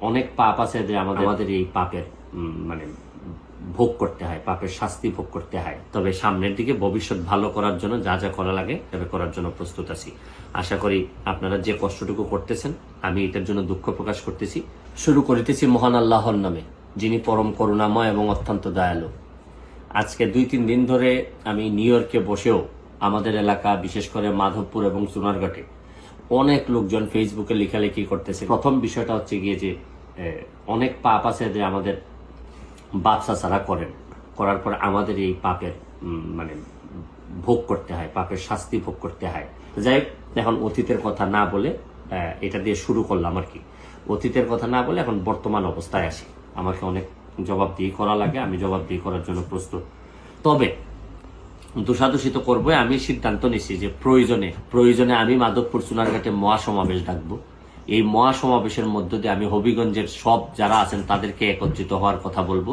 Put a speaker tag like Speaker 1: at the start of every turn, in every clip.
Speaker 1: অনেক পাপ আছে যে আমাদের এই পাপের মানে ভোগ করতে হয়, পাপের শাস্তি ভোগ করতে হয়। তবে সামনের দিকে ভবিষ্যৎ ভালো করার জন্য যা যা করা লাগে তবে করার জন্য প্রস্তুত আছি। আশা করি আপনারা যে কষ্টটুকু করতেছেন আমি এটার জন্য দুঃখ প্রকাশ করতেছি। শুরু করিতেছি মহান আল্লাহর নামে, যিনি পরম করুণাময় এবং অত্যন্ত দয়ালু। আজকে 2-3 দিন ধরে আমি নিউ ইয়র্কে বসেও আমাদের এলাকা, বিশেষ করে মাধবপুর এবং সোনারঘাটে অনেক লোকজন ফেসবুকে লেখালেখি করতেছে। প্রথম বিষয়টা হচ্ছে গিয়ে যে অনেক পাপ আছে যে আমাদের বাচ্চা ছাড়া করার পর আমাদের এই পাপের মানে ভোগ করতে হয়, পাপের শাস্তি ভোগ করতে হয়। যাই এখন অতীতের কথা না বলে এটা দিয়ে শুরু করলাম আর কি। অতীতের কথা না বলে এখন বর্তমান অবস্থায় আসি। আমাকে অনেক জবাবদিহি করা লাগে, আমি জবাবদিহি করার জন্য প্রস্তুত। তবে দোষাদোষিত করবো, আমি সিদ্ধান্ত নিছি যে প্রয়োজনে আমি মাধবপুর সোনারঘাটে মহাসমাবেশ ডাকবো। এই মহাসমাবেশের মধ্য দিয়ে আমি হবিগঞ্জের সব যারা আছেন তাদেরকে একত্রিত হওয়ার কথা বলবো।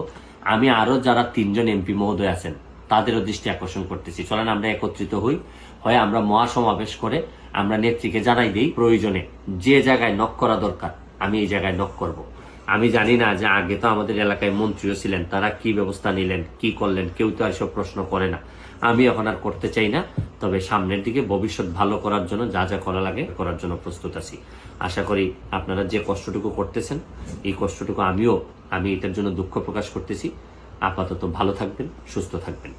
Speaker 1: আমি আরো যারা 3 জন এমপি মহোদয় আছেন তাদেরও দৃষ্টি আকর্ষণ করতেছি, চলেন আমরা একত্রিত হই। হয় আমরা মহাসমাবেশ করে আমরা নেত্রীকে জানাই দিই, প্রয়োজনে যে জায়গায় নক করা দরকার আমি এই জায়গায় নক করব। আমি জানি না যে আগে তো আমাদের এলাকায় মন্ত্রীও ছিলেন, তারা কি ব্যবস্থা নিলেন, কি করলেন, কেউ তো আর সব প্রশ্ন করে না। আমি এখন আর করতে চাই না। তবে সামনের দিকে ভবিষ্যৎ ভালো করার জন্য যা যা করা লাগে করার জন্য প্রস্তুত আছি। আশা করি আপনারা যে কষ্টটুকু করতেছেন এই কষ্টটুকু আমি এটার জন্য দুঃখ প্রকাশ করতেছি। আপাতত ভালো থাকবেন, সুস্থ থাকবেন।